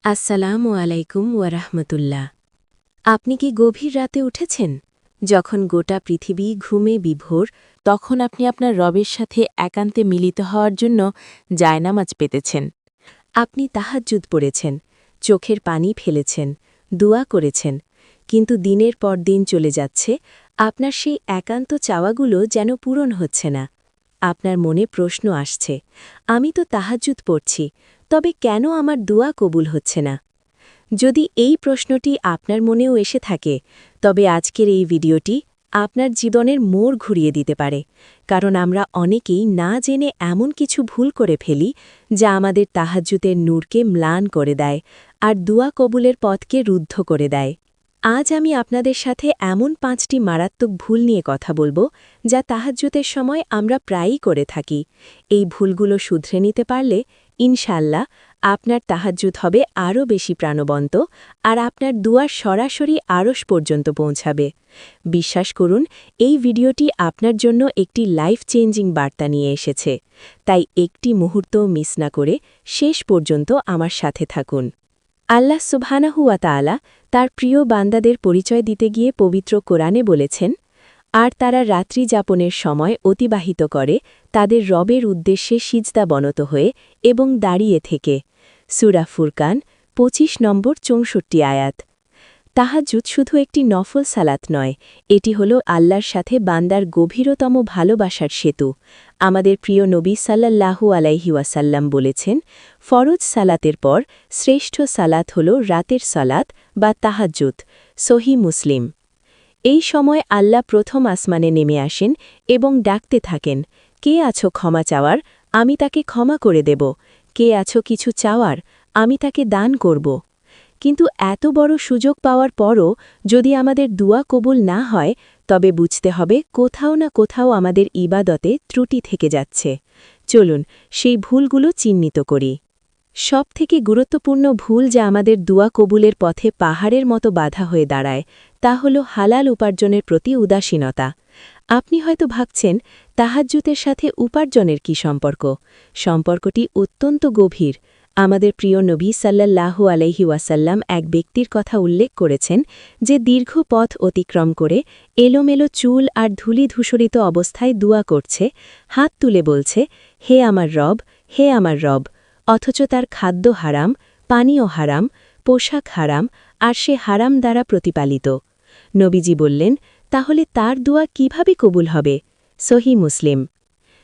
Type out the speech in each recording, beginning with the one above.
আসসালামু আলাইকুম ওয়ারাহমতুল্লাহ। আপনি কি গভীর রাতে উঠেছেন? যখন গোটা পৃথিবী ঘুমে বিভোর, তখন আপনি আপনার রবের সাথে একান্তে মিলিত হওয়ার জন্য জায়নামাজ পেতেছেন। আপনি তাহাজ্জুদ পড়েছেন, চোখের পানি ফেলেছেন, দোয়া করেছেন, কিন্তু দিনের পর দিন চলে যাচ্ছে, আপনার সেই একান্ত চাওয়াগুলো যেন পূরণ হচ্ছে না। আপনার মনে প্রশ্ন আসছে, আমি তো তাহাজ্জুদ পড়ছি, তবে কেন আমার দোয়া কবুল হচ্ছে না? যদি এই প্রশ্নটি আপনার মনেও এসে থাকে, তবে আজকের এই ভিডিওটি আপনার জীবনের মোড় ঘুরিয়ে দিতে পারে, কারণ আমরা অনেকেই না জেনে এমন কিছু ভুল করে ফেলি যা আমাদের তাহাজ্জুদের নূরকে ম্লান করে দেয় আর দোয়া কবুলের পথকে রুদ্ধ করে দেয়। আজ আমি আপনাদের সাথে এমন 5টি মারাত্মক ভুল নিয়ে কথা বলবো যা তাহাজ্জুদের সময় আমরা প্রায়ই করে থাকি। এই ভুলগুলো শুধরে নিতে পারলে ইনশাল্লাহ আপনার তাহাজ্জুদ হবে আরও বেশি প্রাণবন্ত আর আপনার দুয়ার সরাসরি আরশ পর্যন্ত পৌঁছাবে। বিশ্বাস করুন, এই ভিডিওটি আপনার জন্য একটি লাইফ চেঞ্জিং বার্তা নিয়ে এসেছে, তাই একটি মুহূর্তও মিস না করে শেষ পর্যন্ত আমার সাথে থাকুন। আল্লাহ সুবহানাহু ওয়া তাআলা তার প্রিয় বান্দাদের পরিচয় দিতে গিয়ে পবিত্র কোরআনে বলেছেন, আর তারা রাত্রি যাপনের সময় অতিবাহিত করে তাদের রবের উদ্দেশ্যে সিজদাবনত হয়ে এবং দাঁড়িয়ে থেকে। সূরা ফুরকান 25 নম্বর 64 আয়াত। তাহাজ্জুদ শুধু একটি নফল সালাত নয়, এটি হল আল্লাহর সাথে বান্দার গভীরতম ভালোবাসার সেতু। আমাদের প্রিয় নবী সাল্লাল্লাহু আলাইহি ওয়াসাল্লাম বলেছেন, ফরজ সালাতের পর শ্রেষ্ঠ সালাত হল রাতের সালাত বা তাহাজ্জুদ। সহিহ মুসলিম। এই সময় আল্লাহ প্রথম আসমানে নেমে আসেন এবং ডাকতে থাকেন, কে আছো ক্ষমা চাওয়ার, আমি তাকে ক্ষমা করে দেব, কে আছো কিছু চাওয়ার, আমি তাকে দান করব। কিন্তু এত বড় সুযোগ পাওয়ার পরও যদি আমাদের দুয়া কবুল না হয়, তবে বুঝতে হবে কোথাও না কোথাও আমাদের ইবাদতে ত্রুটি থেকে যাচ্ছে। চলুন সেই ভুলগুলো চিহ্নিত করি। সবথেকে গুরুত্বপূর্ণ ভুল যা আমাদের দুয়া কবুলের পথে পাহাড়ের মতো বাধা হয়ে দাঁড়ায়, তা হল হালাল উপার্জনের প্রতি উদাসীনতা। আপনি হয়তো ভাবছেন, তাহাজ্জুদের সাথে উপার্জনের কি সম্পর্ক? সম্পর্কটি অত্যন্ত গভীর। আমাদের প্রিয় নবী সাল্লাল্লাহু আলাইহি ওয়াসাল্লাম এক ব্যক্তির কথা উল্লেখ করেছেন যে দীর্ঘ পথ অতিক্রম করে এলোমেলো চুল আর ধূলিধূসরিত অবস্থায় দুয়া করছে, হাত তুলে বলছে, হে আমার রব, হে আমার রব, অথচ তার খাদ্য হারাম, পানীয় হারাম, পোশাক হারাম আর সে হারাম দ্বারা প্রতিপালিত। নবীজি বললেন, তাহলে তার দোয়া কিভাবে কবুল হবে? সহিহ মুসলিম।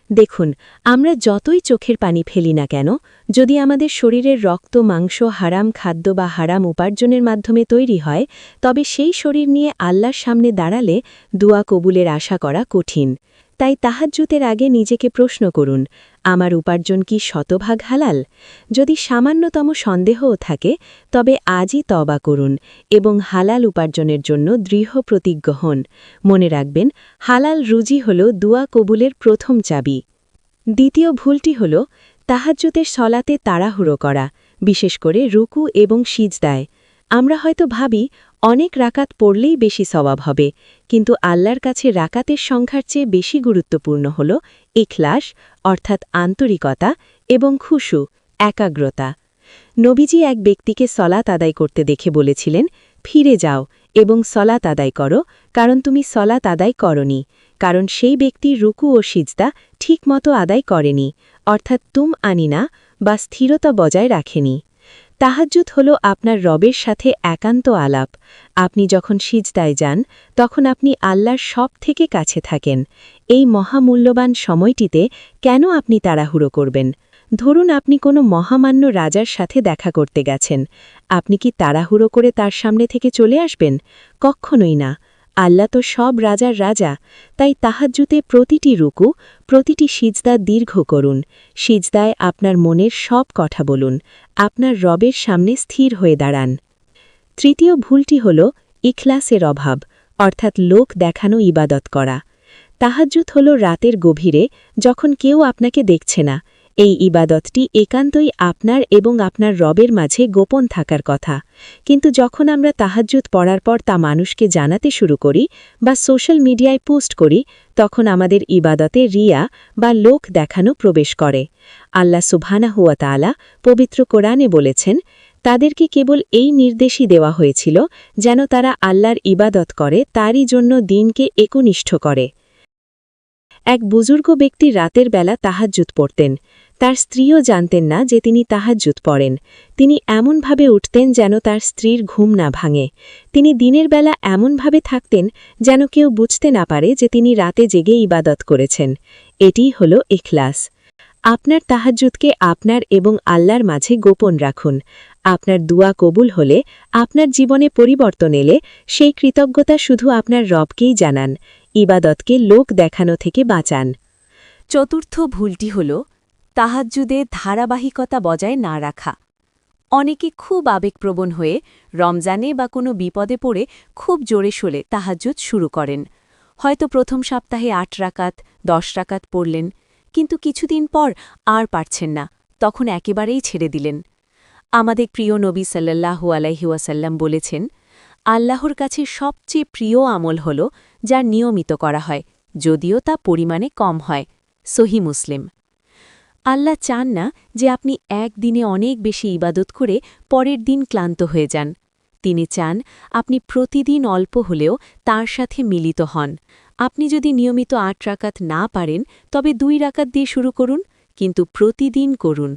দেখুন, আমরা যতই চোখের পানি ফেলি না কেন, যদি আমাদের শরীরের রক্ত মাংস হারাম খাদ্য বা হারাম উপার্জনের মাধ্যমে তৈরি হয়, তবে সেই শরীর নিয়ে আল্লাহর সামনে দাঁড়ালে দোয়া কবুলের আশা করা কঠিন। তাই তাহাজ্জুদের আগে নিজেকে প্রশ্ন করুন, আমার উপার্জন কি শতভাগ হালাল? যদি সামান্যতম সন্দেহও থাকে, তবে আজই তওবা করুন এবং হালাল উপার্জনের জন্য দৃঢ় প্রতিজ্ঞ হন। মনে রাখবেন, হালাল রুজি হল দুয়া কবুলের প্রথম চাবি। দ্বিতীয় ভুলটি হল তাহাজ্জুদের সলাতে তাড়াহুড়ো করা, বিশেষ করে রুকু এবং সিজদায়। আমরা হয়তো ভাবি অনেক রাকাত পড়লেই বেশি সওয়াব হবে, কিন্তু আল্লাহর কাছে রাকাতের সংখ্যার চেয়ে বেশি গুরুত্বপূর্ণ হল ইখলাস, অর্থাৎ আন্তরিকতা, এবং খুশু, একাগ্রতা। নবীজি এক ব্যক্তিকে সলাত আদায় করতে দেখে বলেছিলেন, ফিরে যাও এবং সলাত আদায় করো, কারণ তুমি সলাত আদায় করনি, কারণ সেই ব্যক্তি রুকু ও সিজদা ঠিকমতো আদায় করেনি, অর্থাৎ তুম আনিনা বা স্থিরতা বজায় রাখেনি। তাহাজ্জুদ হল আপনার রবের সাথে একান্ত আলাপ। আপনি যখন সিজদায় যান, তখন আপনি আল্লাহর সব থেকে কাছে থাকেন। এই মহামূল্যবান সময়টিতে কেন আপনি তাড়াহুড়ো করবেন? ধরুন আপনি কোনো মহামান্য রাজার সাথে দেখা করতে গেছেন, আপনি কি তাড়াহুড়ো করে তার সামনে থেকে চলে আসবেন? কখনোই না। আল্লাহ তো সব রাজার রাজা, তাই তাহাজ্জুদে প্রতিটি রুকু, প্রতিটি সিজদা দীর্ঘ করুন। সিজদায় আপনার মনের সব কথা বলুন, আপনার রবের সামনে স্থির হয়ে দাঁড়ান। তৃতীয় ভুলটি হল ইখলাসের অভাব, অর্থাৎ লোক দেখানো ইবাদত করা। তাহাজ্জুদ হল রাতের গভীরে, যখন কেউ আপনাকে দেখছে না। এই ইবাদতটি একান্তই আপনার এবং আপনার রবের মাঝে গোপন থাকার কথা, কিন্তু যখন আমরা তাহাজ্জুদ পড়ার পর তা মানুষকে জানাতে শুরু করি বা সোশ্যাল মিডিয়ায় পোস্ট করি, তখন আমাদের ইবাদতে রিয়া বা লোক দেখানো প্রবেশ করে। আল্লাহ সুবহানাহু ওয়া তাআলা পবিত্র কোরআনে বলেছেন, তাদেরকে কেবল এই নির্দেশই দেওয়া হয়েছিল যেন তারা আল্লাহর ইবাদত করে, তারই জন্য দিনকে একনিষ্ঠ করে। এক বুজুর্গ ব্যক্তি রাতের বেলা তাহাজ্জুদ পড়তেন। তার স্ত্রীও জানতেন না যে তিনি তাহাজ্জুদ পড়েন। তিনি এমনভাবে উঠতেন যেন তার স্ত্রীর ঘুম না ভাঙে। তিনি দিনের বেলা এমনভাবে থাকতেন যেন কেউ বুঝতে না পারে যে তিনি রাতে জেগে ইবাদত করেছেন। এটিই হল ইখলাস। আপনার তাহাজ্জুদকে আপনার এবং আল্লাহর মাঝে গোপন রাখুন। আপনার দুয়া কবুল হলে, আপনার জীবনে পরিবর্তন এলে, সেই কৃতজ্ঞতা শুধু আপনার রবকেই জানান। ইবাদতকে লোক দেখানো থেকে বাঁচান। চতুর্থ ভুলটি হল তাহাজ্জুদে ধারাবাহিকতা বজায় না রাখা। অনেকে খুব আবেগপ্রবণ হয়ে রমজানে বা কোনো বিপদে পড়ে খুব জোরে সোরে তাহাজ্জুদ শুরু করেন। হয়তো প্রথম সপ্তাহে ৮ রাকাত ১০ রাকাত পড়লেন, কিন্তু কিছুদিন পর আর পারছেন না, তখন একেবারেই ছেড়ে দিলেন। আমাদের প্রিয় নবী সাল্লাল্লাহু আলাইহি ওয়াসাল্লাম বলেছেন, আল্লাহর কাছে সবচেয়ে প্রিয় আমল হল যার নিয়মিত করা হয়, যদিও তা পরিমাণে কম হয়। সহি মুসলিম। আল্লাহ চান না যে আপনি একদিনে অনেক বেশি ইবাদত করে পরের দিন ক্লান্ত হয়ে যান। তিনি চান আপনি প্রতিদিন অল্প হলেও তার সাথে মিলিত হন। আপনি যদি নিয়মিত ৮ রাকাত না পারেন, তবে ২ রাকাত দিয়ে শুরু করুন, কিন্তু প্রতিদিন করুন।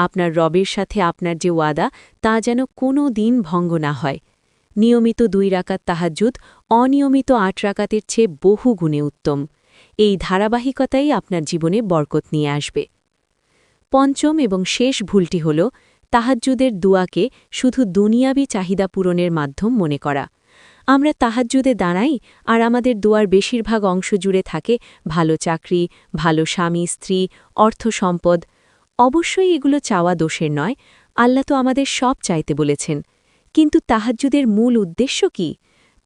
আপনার রবের সাথে আপনার যে ওয়াদা, তা যেন কোনো দিন ভঙ্গ না হয়। নিয়মিত ২ রাকাত তাহাজ্জুদ অনিয়মিত ৮ রাকাতের চেয়ে বহু গুণে উত্তম। এই ধারাবাহিকতাই আপনার জীবনে বরকত নিয়ে আসবে। পঞ্চম এবং শেষ ভুলটি হল তাহাজ্জুদের দুয়াকে শুধু দুনিয়াবি চাহিদা পূরণের মাধ্যম মনে করা। আমরা তাহাজ্জুদে দাঁড়াই আর আমাদের দুয়ার বেশিরভাগ অংশ জুড়ে থাকে ভালো চাকরি, ভালো স্বামী স্ত্রী, অর্থ সম্পদ। অবশ্যই এগুলো চাওয়া দোষের নয়, আল্লাহ তো আমাদের সব চাইতে বলেছেন। কিন্তু তাহাজ্জুদের মূল উদ্দেশ্য কি?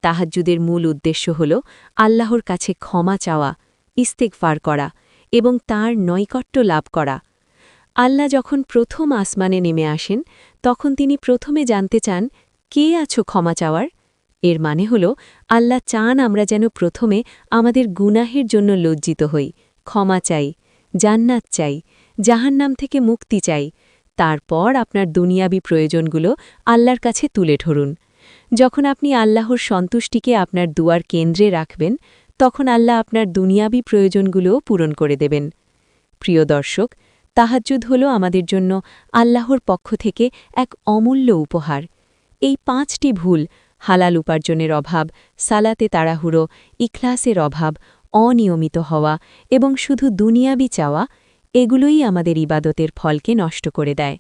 তাহাজ্জুদের মূল উদ্দেশ্য হল আল্লাহর কাছে ক্ষমা চাওয়া, ইস্তেগফার করা এবং তাঁর নৈকট্য লাভ করা। আল্লাহ যখন প্রথম আসমানে নেমে আসেন, তখন তিনি প্রথমে জানতে চান, কে আছো ক্ষমা চাওয়ার? এর মানে হল আল্লাহ চান আমরা যেন প্রথমে আমাদের গুনাহের জন্য লজ্জিত হই, ক্ষমা চাই, জান্নাত চাই, জাহান্নাম থেকে মুক্তি চাই। তারপর আপনার দুনিয়াবি প্রয়োজনগুলো আল্লাহর কাছে তুলে ধরুন। যখন আপনি আল্লাহর সন্তুষ্টিকে আপনার দুয়ার কেন্দ্রে রাখবেন, তখন আল্লাহ আপনার দুনিয়াবি প্রয়োজনগুলোও পূরণ করে দেবেন। প্রিয় দর্শক, তাহাজ্জুদ হল আমাদের জন্য আল্লাহর পক্ষ থেকে এক অমূল্য উপহার। এই ৫টি ভুল, হালাল উপার্জনের অভাব, সালাতে তাড়াহুড়ো, ইখলাসের অভাব, অনিয়মিত হওয়া এবং শুধু দুনিয়াবি চাওয়া, এগুলোই আমাদের ইবাদতের ফলকে নষ্ট করে দেয়।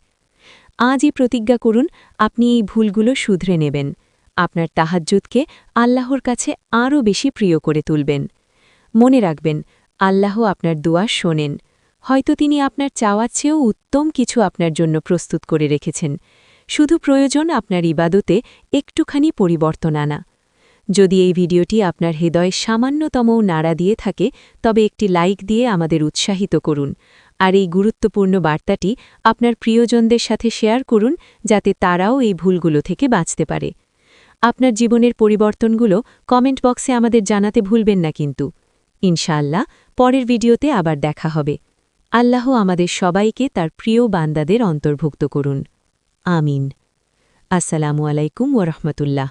আজই প্রতিজ্ঞা করুন আপনি এই ভুলগুলো শুধরে নেবেন, আপনার তাহাজ্জুদকে আল্লাহর কাছে আরও বেশি প্রিয় করে তুলবেন। মনে রাখবেন, আল্লাহ আপনার দোয়া শোনেন। হয়তো তিনি আপনার চাওয়ার চেয়েও উত্তম কিছু আপনার জন্য প্রস্তুত করে রেখেছেন। শুধু প্রয়োজন আপনার ইবাদতে একটুখানি পরিবর্তন আনা। যদি এই ভিডিওটি আপনার হৃদয়ে সামান্যতমও নাড়া দিয়ে থাকে, তবে একটি লাইক দিয়ে আমাদের উৎসাহিত করুন। আর এই গুরুত্বপূর্ণ বার্তাটি আপনার প্রিয়জনদের সাথে শেয়ার করুন, যাতে তারাও এই ভুলগুলো থেকে বাঁচতে পারে। আপনার জীবনের পরিবর্তনগুলো কমেন্ট বক্সে আমাদের জানাতে ভুলবেন না কিন্তু। ইনশাআল্লাহ, পরের ভিডিওতে আবার দেখা হবে। আল্লাহ আমাদের সবাইকে তার প্রিয় বান্দাদের অন্তর্ভুক্ত করুন। আমিন। আসসালামু আলাইকুম ওয়া রাহমাতুল্লাহ।